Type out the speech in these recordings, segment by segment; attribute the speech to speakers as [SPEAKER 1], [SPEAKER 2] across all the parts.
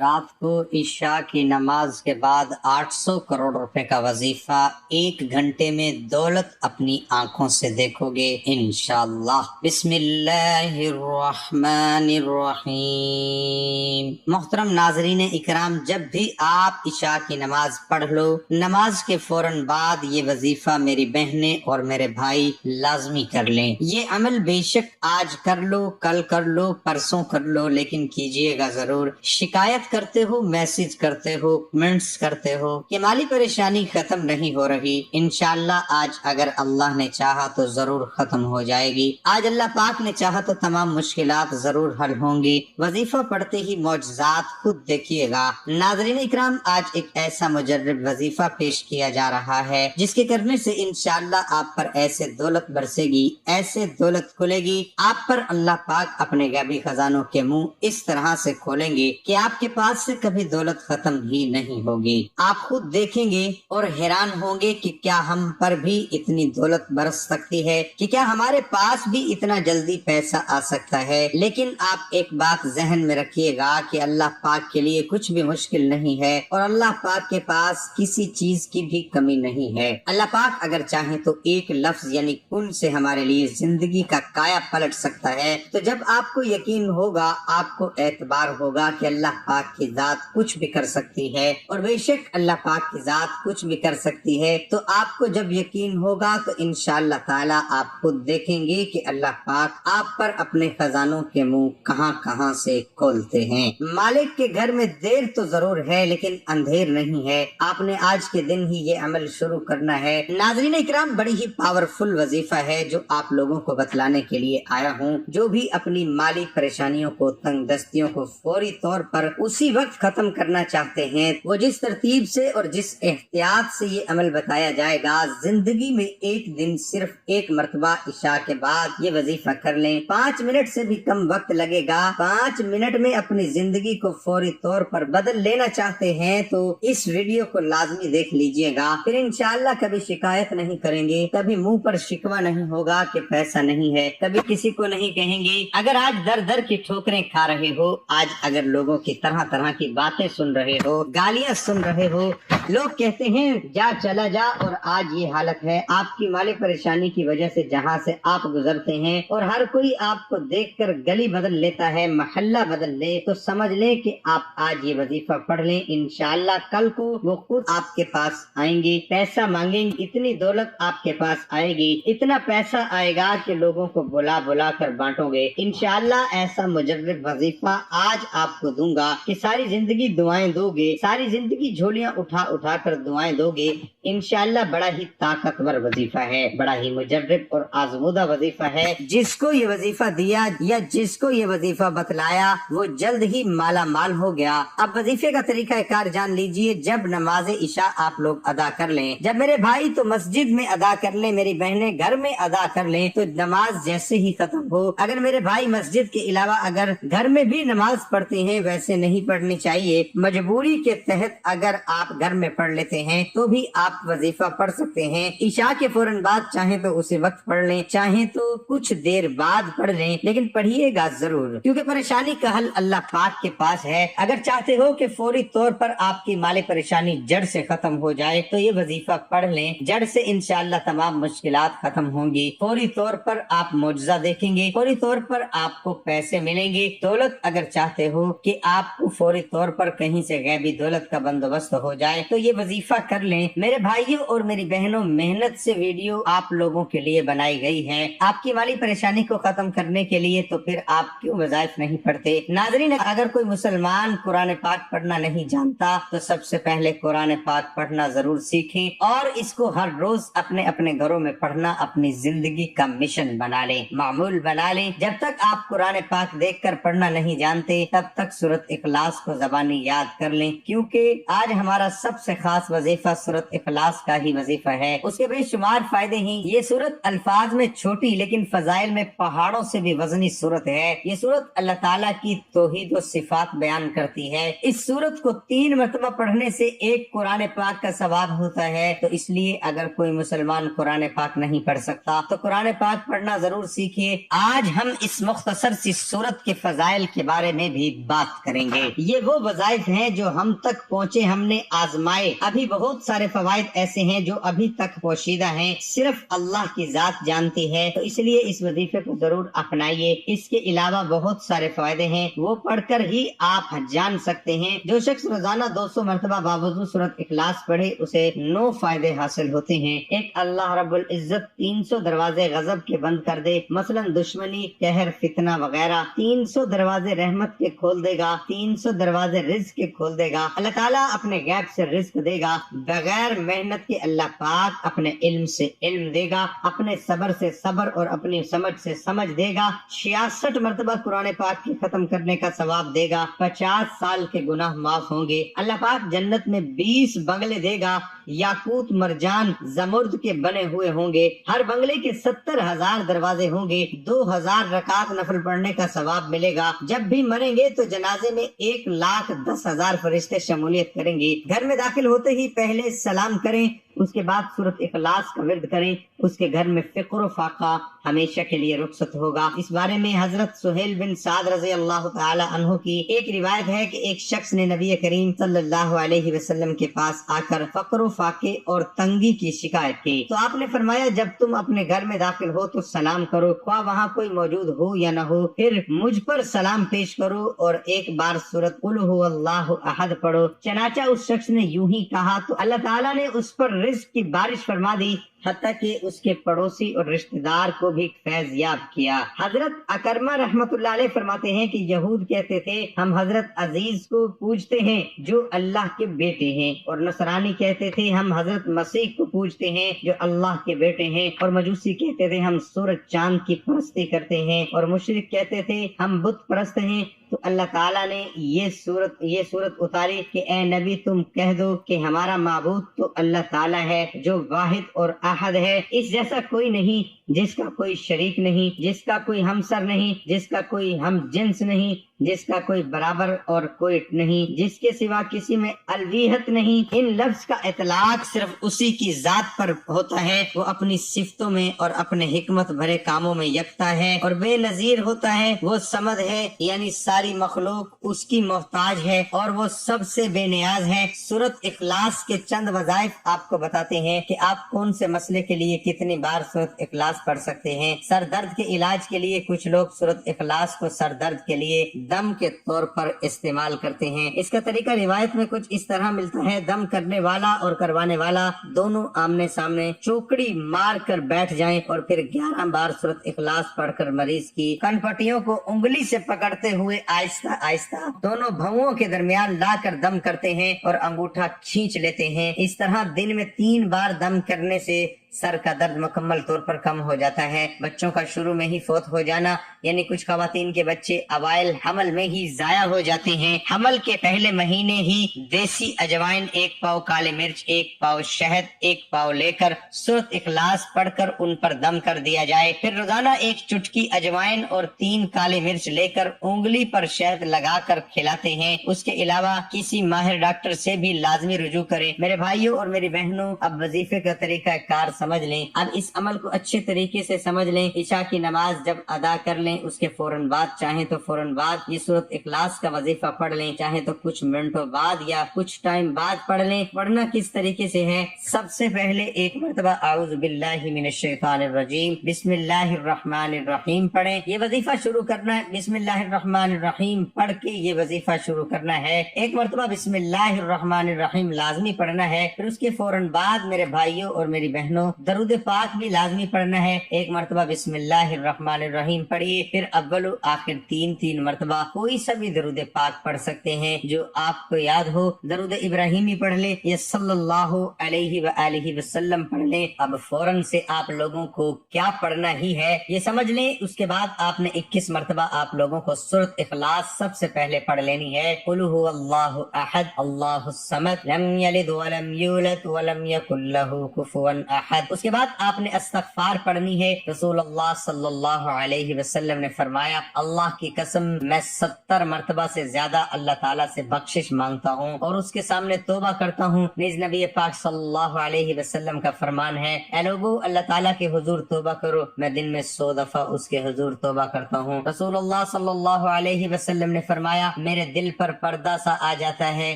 [SPEAKER 1] رات کو عشاء کی نماز کے بعد 800 کروڑ روپے کا وظیفہ 1 گھنٹے میں دولت اپنی آنکھوں سے دیکھو گے انشاءاللہ۔ بسم اللہ الرحمن الرحیم۔ محترم ناظرین اکرام، جب بھی آپ عشاء کی نماز پڑھ لو، نماز کے فوراً بعد یہ وظیفہ میری بہنیں اور میرے بھائی لازمی کر لیں۔ یہ عمل بے شک آج کر لو، کل کر لو، پرسوں کر لو، لیکن کیجئے گا ضرور۔ شکایت کرتے ہو، میسج کرتے ہو، کمنٹس کرتے ہو کہ مالی پریشانی ختم نہیں ہو رہی، انشاءاللہ آج اگر اللہ نے چاہا تو ضرور ختم ہو جائے گی۔ آج اللہ پاک نے چاہا تو تمام مشکلات ضرور حل ہوں گی۔ وظیفہ پڑھتے ہی معجزات خود دیکھیے گا۔ ناظرین اکرام، آج ایک ایسا مجرب وظیفہ پیش کیا جا رہا ہے جس کے کرنے سے انشاءاللہ آپ پر ایسے دولت برسے گی، ایسے دولت کھلے گی، آپ پر اللہ پاک اپنے غیبی خزانوں کے منہ اس طرح سے کھولیں گے کہ آپ کے پاس سے کبھی دولت ختم ہی نہیں ہوگی۔ آپ خود دیکھیں گے اور حیران ہوں گے کہ کیا ہم پر بھی اتنی دولت برس سکتی ہے، کہ کیا ہمارے پاس بھی اتنا جلدی پیسہ آ سکتا ہے۔ لیکن آپ ایک بات ذہن میں رکھیے گا کہ اللہ پاک کے لیے کچھ بھی مشکل نہیں ہے، اور اللہ پاک کے پاس کسی چیز کی بھی کمی نہیں ہے۔ اللہ پاک اگر چاہیں تو ایک لفظ یعنی کن سے ہمارے لیے زندگی کا کایا پلٹ سکتا ہے۔ تو جب آپ کو یقین ہوگا، آپ کو اعتبار ہوگا کہ اللہ پاک کی ذات کچھ بھی کر سکتی ہے، اور بے شک اللہ پاک کی ذات کچھ بھی کر سکتی ہے، تو آپ کو جب یقین ہوگا تو انشاءاللہ تعالی آپ خود دیکھیں گے کہ اللہ پاک آپ پر اپنے خزانوں کے منہ کہاں کہاں سے کھولتے ہیں۔ مالک کے گھر میں دیر تو ضرور ہے لیکن اندھیر نہیں ہے۔ آپ نے آج کے دن ہی یہ عمل شروع کرنا ہے۔ ناظرین اکرام، بڑی ہی پاورفل وظیفہ ہے جو آپ لوگوں کو بتلانے کے لیے آیا ہوں۔ جو بھی اپنی مالی پریشانیوں کو، تنگ دستیوں کو فوری طور پر اسی وقت ختم کرنا چاہتے ہیں، وہ جس ترتیب سے اور جس احتیاط سے یہ عمل بتایا جائے گا، زندگی میں ایک دن صرف ایک مرتبہ عشاء کے بعد یہ وظیفہ کر لیں۔ 5 منٹ سے بھی کم وقت لگے گا۔ 5 منٹ میں اپنی زندگی کو فوری طور پر بدل لینا چاہتے ہیں تو اس ویڈیو کو لازمی دیکھ لیجئے گا، پھر انشاءاللہ کبھی شکایت نہیں کریں گے، کبھی منہ پر شکوہ نہیں ہوگا کہ پیسہ نہیں ہے، کبھی کسی کو نہیں کہیں گے۔ اگر آج در در کی ٹھوکریں کھا رہے ہو، آج اگر لوگوں کی طرح طرح کی باتیں سن رہے ہو، گالیاں سن رہے ہو، لوگ کہتے ہیں جا چلا جا، اور آج یہ حالت ہے آپ کی مالی پریشانی کی وجہ سے جہاں سے آپ گزرتے ہیں، اور ہر کوئی آپ کو دیکھ کر گلی بدل لیتا ہے، محلہ بدل لے، تو سمجھ لیں کہ آپ آج یہ وظیفہ پڑھ لیں، انشاءاللہ کل کو وہ خود آپ کے پاس آئیں گے، پیسہ مانگیں گے، اتنی دولت آپ کے پاس آئے گی، اتنا پیسہ آئے گا کہ لوگوں کو بلا بلا کر بانٹو گے۔ انشاءاللہ ایسا مجرب وظیفہ آج آپ کو دوں گا کہ ساری زندگی دعائیں دو گے، ساری زندگی جھولیاں اٹھا اٹھا کر دعائیں دو گے۔ انشاءاللہ بڑا ہی طاقتور وظیفہ ہے، بڑا ہی مجرب اور آزمودہ وظیفہ ہے۔ جس کو یہ وظیفہ دیا یا جس کو یہ وظیفہ بتلایا وہ جلد ہی مالا مال ہو گیا۔ اب وظیفے کا طریقہ کار جان لیجئے۔ جب نماز عشاء آپ لوگ ادا کر لیں، جب میرے بھائی تو مسجد میں ادا کر لیں، میری بہنیں گھر میں ادا کر لیں، تو نماز جیسے ہی ختم ہو، اگر میرے بھائی مسجد کے علاوہ اگر گھر میں بھی نماز پڑھتے ہیں، ویسے نہیں پڑھنی چاہیے، مجبوری کے تحت اگر آپ گھر میں پڑھ لیتے ہیں تو بھی آپ وظیفہ پڑھ سکتے ہیں۔ عشاء کے فوراً بعد چاہیں تو اسی وقت پڑھ لیں، چاہیں تو کچھ دیر بعد پڑھ لیں، لیکن پڑھیے گا ضرور، کیونکہ پریشانی کا حل اللہ پاک کے پاس ہے۔ اگر چاہتے ہو کہ فوری طور پر آپ کی مالی پریشانی جڑ سے ختم ہو جائے تو یہ وظیفہ پڑھ لیں، جڑ سے انشاءاللہ تمام مشکلات ختم ہوں گی، فوری طور پر آپ معجزہ دیکھیں گے، فوری طور پر آپ کو پیسے ملیں گے۔ دولت اگر چاہتے ہو کہ آپ کو فوری طور پر کہیں سے غیبی دولت کا بندوبست ہو جائے تو یہ وظیفہ کر لیں۔ میرے بھائیوں اور میری بہنوں، محنت سے ویڈیو آپ لوگوں کے لیے بنائی گئی ہے، آپ کی مالی پریشانی کو ختم کرنے کے لیے، تو پھر آپ کیوں وظائف نہیں پڑھتے؟ ناظرین، اگر کوئی مسلمان قرآن پاک پڑھنا نہیں جانتا تو سب سے پہلے قرآن پاک پڑھنا ضرور سیکھیں، اور اس کو ہر روز اپنے اپنے گھروں میں پڑھنا اپنی زندگی کا مشن بنا لیں، معمول بنا لیں۔ جب تک آپ قرآن پاک دیکھ کر پڑھنا نہیں جانتے تب تک سورۃ اخلاص کو زبانی یاد کر لیں، کیونکہ آج ہمارا سب سب سے خاص وظیفہ سورت اخلاص کا ہی وظیفہ ہے۔ اس کے بے شمار فائدے ہیں۔ یہ سورت الفاظ میں چھوٹی لیکن فضائل میں پہاڑوں سے بھی وزنی سورت ہے۔ یہ سورت اللہ تعالیٰ کی توحید و صفات بیان کرتی ہے۔ اس سورت کو 3 مرتبہ پڑھنے سے ایک قرآن پاک کا ثواب ہوتا ہے، تو اس لیے اگر کوئی مسلمان قرآن پاک نہیں پڑھ سکتا تو قرآن پاک پڑھنا ضرور سیکھیے۔ آج ہم اس مختصر سی سورت کے فضائل کے بارے میں بھی بات کریں گے۔ یہ وہ وظائف ہیں جو ہم تک پہنچے، ہم نے آزمائے۔ ابھی بہت سارے فوائد ایسے ہیں جو ابھی تک پوشیدہ ہیں، صرف اللہ کی ذات جانتی ہے، تو اس لیے اس وظیفے کو ضرور اپنائیے۔ اس کے علاوہ بہت سارے فائدے ہیں، وہ پڑھ کر ہی آپ جان سکتے ہیں۔ جو شخص روزانہ 200 مرتبہ باوضو سورت اخلاص پڑھے اسے 9 فائدے حاصل ہوتے ہیں۔ ایک، اللہ رب العزت 300 دروازے غضب کے بند کر دے، مثلا دشمنی، قہر، فتنہ وغیرہ۔ 300 دروازے رحمت کے کھول دے گا، 300 دروازے رزق کے کھول دے گا۔ اللہ تعالیٰ اپنے غیب سے رزق دے گا، بغیر محنت کے اللہ پاک اپنے علم سے علم دے گا، اپنے صبر سے صبر اور اپنی سمجھ سے سمجھ دے گا۔ 66 مرتبہ قرآن پاک کے ختم کرنے کا ثواب دے گا، 50 سال کے گناہ معاف ہوں گے۔ اللہ پاک جنت میں 20 بنگلے دے گا، یاقوت، مرجان، زمرد کے بنے ہوئے ہوں گے۔ ہر بنگلے کے 70,000 دروازے ہوں گے۔ 2000 رکعت نفل پڑھنے کا ثواب ملے گا۔ جب بھی مریں گے تو جنازے میں 1,10,000 فرشتے شمولیت کریں گے۔ گھر میں داخل ہوتے ہی پہلے سلام کریں، اس کے بعد سورت اخلاص کا ورد کریں، اس کے گھر میں فقر و فاقہ ہمیشہ کے لیے رخصت ہوگا۔ اس بارے میں حضرت سہیل بن سعد رضی اللہ تعالی عنہ کی ایک روایت ہے کہ ایک شخص نے نبی کریم صلی اللہ علیہ وسلم کے پاس آ کر فقر و فاقے اور تنگی کی شکایت کی، تو آپ نے فرمایا جب تم اپنے گھر میں داخل ہو تو سلام کرو، خواہ وہاں کوئی موجود ہو یا نہ ہو، پھر مجھ پر سلام پیش کرو اور ایک بار سورت قل ھو اللہ احد پڑھو۔ چنانچہ اس شخص نے یوں ہی کہا تو اللہ تعالیٰ نے اس پر رزق کی بارش فرما دی، حتیٰ کہ اس کے پڑوسی اور رشتہ دار کو بھی فیض یاب کیا۔ حضرت اکرمہ رحمت اللہ علیہ فرماتے ہیں کہ یہود کہتے تھے ہم حضرت عزیز کو پوجتے ہیں جو اللہ کے بیٹے ہیں، اور نصرانی کہتے تھے ہم حضرت مسیح کو پوجتے ہیں جو اللہ کے بیٹے ہیں، اور مجوسی کہتے تھے ہم سورج چاند کی پرستی کرتے ہیں، اور مشرک کہتے تھے ہم بت پرست ہیں۔ تو اللہ تعالیٰ نے یہ صورت اتاری کہ اے نبی تم کہہ دو کہ ہمارا معبود تو اللہ تعالیٰ ہے جو واحد اور احد ہے، اس جیسا کوئی نہیں، جس کا کوئی شریک نہیں، جس کا کوئی ہمسر نہیں، جس کا کوئی ہم جنس نہیں، جس کا کوئی برابر اور کوئی نہیں، جس کے سوا کسی میں الویہت نہیں۔ ان لفظ کا اطلاق صرف اسی کی ذات پر ہوتا ہے، وہ اپنی صفتوں میں اور اپنے حکمت بھرے کاموں میں یکتا ہے اور بے نظیر ہوتا ہے۔ وہ صمد ہے، یعنی ساری مخلوق اس کی محتاج ہے اور وہ سب سے بے نیاز ہے۔ سورت اخلاص کے چند وظائف آپ کو بتاتے ہیں کہ آپ کون سے مسئلے کے لیے کتنی بار سورت اخلاص پڑھ سکتے ہیں۔ سر درد کے علاج کے لیے کچھ لوگ سورت اخلاص کو سر درد کے لیے دم کے طور پر استعمال کرتے ہیں۔ اس کا طریقہ روایت میں کچھ اس طرح ملتا ہے، دم کرنے والا اور کروانے والا دونوں آمنے سامنے چوکڑی مار کر بیٹھ جائیں اور پھر 11 بار سورت اخلاص پڑھ کر مریض کی کن پٹیوں کو انگلی سے پکڑتے ہوئے آہستہ آہستہ دونوں بھوؤں کے درمیان لا کر دم کرتے ہیں اور انگوٹھا کھینچ لیتے ہیں۔ اس طرح دن میں 3 بار دم کرنے سے سر کا درد مکمل طور پر کم ہو جاتا ہے۔ بچوں کا شروع میں ہی فوت ہو جانا، یعنی کچھ خواتین کے بچے اوائل حمل میں ہی ضائع ہو جاتے ہیں، حمل کے پہلے مہینے ہی دیسی اجوائن 1 پاؤ، کالے مرچ 1 پاؤ، شہد 1 پاؤ لے کر سورت اخلاص پڑھ کر ان پر دم کر دیا جائے۔ پھر روزانہ 1 چٹکی اجوائن اور 3 کالے مرچ لے کر انگلی پر شہد لگا کر کھلاتے ہیں۔ اس کے علاوہ کسی ماہر ڈاکٹر سے بھی لازمی رجوع کریں۔ میرے بھائیوں اور میری بہنوں، اب وظیفے کا طریقہ کار سمجھ لیں۔ اب اس عمل کو اچھے طریقے سے سمجھ لیں۔ عشاء کی نماز جب ادا کر لیں اس کے فوراً بعد چاہیں تو فوراً بعد یہ سورت اخلاص کا وظیفہ پڑھ لیں، چاہیں تو کچھ منٹوں بعد یا کچھ ٹائم بعد پڑھ لیں۔ پڑھنا کس طریقے سے ہے؟ سب سے پہلے 1 مرتبہ اعوذ باللہ من الشیطان الرجیم بسم اللہ الرحمن الرحیم پڑھیں۔ یہ وظیفہ شروع کرنا ہے، بسم اللہ الرحمن الرحیم پڑھ کے یہ وظیفہ شروع کرنا ہے۔ 1 مرتبہ بسم اللہ الرحمن الرحیم لازمی پڑھنا ہے۔ پھر اس کے فوراً بعد میرے بھائیوں اور میری بہنوں درود پاک بھی لازمی پڑھنا ہے. ایک مرتبہ بسم اللہ الرحمن الرحیم پڑھیے, پھر اول و آخر تین مرتبہ کوئی سا بھی درود پاک پڑھ سکتے ہیں جو آپ کو یاد ہو. درود ابراہیمی پڑھ لیں یا صلی اللہ علیہ وآلہ وسلم پڑھ لیں. اب فوراً سے آپ لوگوں کو کیا پڑھنا ہی ہے یہ سمجھ لیں. اس کے بعد آپ نے 21 مرتبہ آپ لوگوں کو سورۃ اخلاص سب سے پہلے پڑھ لینی ہے. قل هو اللہ احد اللہ الصمد لم یلد ولم یولد ولم یکن لہ کفوا احد. اس کے بعد آپ نے استغفار پڑھنی ہے. رسول اللہ صلی اللہ علیہ وسلم نے فرمایا, اللہ کی قسم میں 70 مرتبہ سے زیادہ اللہ تعالیٰ سے بخشش مانگتا ہوں اور اس کے سامنے توبہ کرتا ہوں. نیز نبی پاک صلی اللہ علیہ وسلم کا فرمان ہے, اے لوگو اللہ تعالیٰ کے حضور توبہ کرو, میں دن میں 100 دفعہ اس کے حضور توبہ کرتا ہوں. رسول اللہ صلی اللہ علیہ وسلم نے فرمایا, میرے دل پر پردہ سا آ جاتا ہے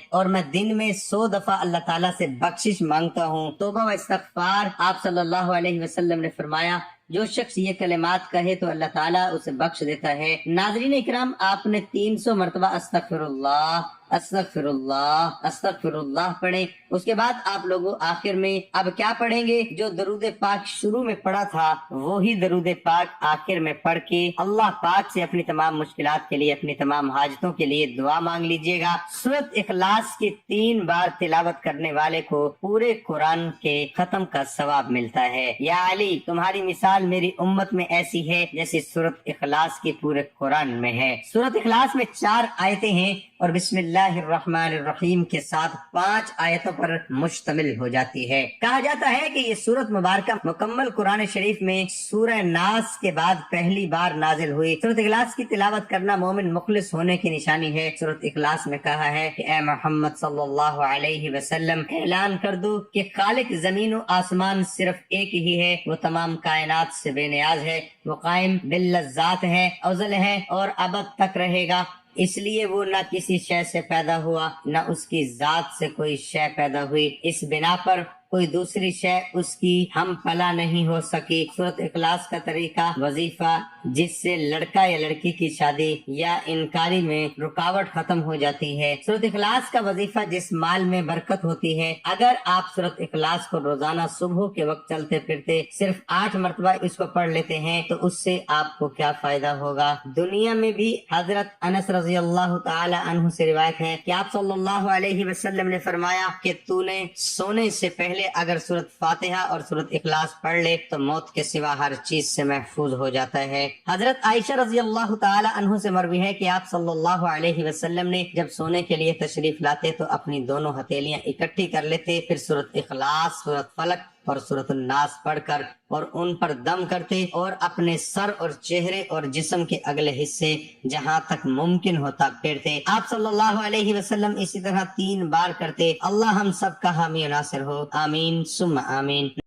[SPEAKER 1] اور میں دن میں 100 دفعہ اللہ تعالیٰ سے بخشش مانگتا ہوں. توبہ و استغفار. آپ صلی اللہ علیہ وسلم نے فرمایا, جو شخص یہ کلمات کہے تو اللہ تعالیٰ اسے بخش دیتا ہے. ناظرین اکرام, آپ نے 300 مرتبہ استغفر اللہ استغفر اللہ استغفر اللہ پڑھیں. اس کے بعد آپ لوگوں آخر میں اب کیا پڑھیں گے؟ جو درود پاک شروع میں پڑھا تھا وہی درود پاک آخر میں پڑھ کے اللہ پاک سے اپنی تمام مشکلات کے لیے, اپنی تمام حاجتوں کے لیے دعا مانگ لیجئے گا. سورۃ اخلاص کی 3 بار تلاوت کرنے والے کو پورے قرآن کے ختم کا ثواب ملتا ہے. یا علی, تمہاری مثال میری امت میں ایسی ہے جیسے سورۃ اخلاص کی پورے قرآن میں ہے. سورۃ اخلاص میں 4 آیتیں ہیں اور بسم اللہ الرحمن الرحیم کے ساتھ 5 آیتوں پر مشتمل ہو جاتی ہے. کہا جاتا ہے کہ یہ سورت مبارکہ مکمل قرآن شریف میں سورہ ناس کے بعد پہلی بار نازل ہوئی. سورۃ اخلاص کی تلاوت کرنا مومن مخلص ہونے کی نشانی ہے. سورۃ اخلاص میں کہا ہے کہ اے محمد صلی اللہ علیہ وسلم, اعلان کر دو کہ خالق زمین و آسمان صرف ایک ہی ہے, وہ تمام کائنات سے بے نیاز ہے, وہ قائم بالذات ہے, ازل ہے اور ابد تک رہے گا. اس لیے وہ نہ کسی شے سے پیدا ہوا نہ اس کی ذات سے کوئی شے پیدا ہوئی. اس بنا پر کوئی دوسری شے اس کی ہم پلا نہیں ہو سکی. سورۃ اخلاص کا طریقہ وظیفہ جس سے لڑکا یا لڑکی کی شادی یا انکاری میں رکاوٹ ختم ہو جاتی ہے. سورۃ اخلاص کا وظیفہ جس مال میں برکت ہوتی ہے. اگر آپ سورۃ اخلاص کو روزانہ صبح کے وقت چلتے پھرتے صرف 8 مرتبہ اس کو پڑھ لیتے ہیں تو اس سے آپ کو کیا فائدہ ہوگا؟ دنیا میں بھی حضرت انس رضی اللہ تعالی عنہ سے روایت ہے کہ آپ صلی اللہ علیہ وسلم نے فرمایا کہ تو نے سونے سے پہلے اگر سورۃ فاتحہ اور سورۃ اخلاص پڑھ لے تو موت کے سوا ہر چیز سے محفوظ ہو جاتا ہے. حضرت عائشہ رضی اللہ تعالی عنہ سے مروی ہے کہ آپ صلی اللہ علیہ وسلم نے جب سونے کے لیے تشریف لاتے تو اپنی دونوں ہتھیلیاں اکٹھی کر لیتے, پھر سورۃ اخلاص, سورۃ فلق اور سورۃ الناس پڑھ کر اور ان پر دم کرتے اور اپنے سر اور چہرے اور جسم کے اگلے حصے جہاں تک ممکن ہوتا پھیرتے. آپ صلی اللہ علیہ وسلم اسی طرح 3 بار کرتے. اللہ ہم سب کا حامی و ناصر ہو. آمین ثم آمین.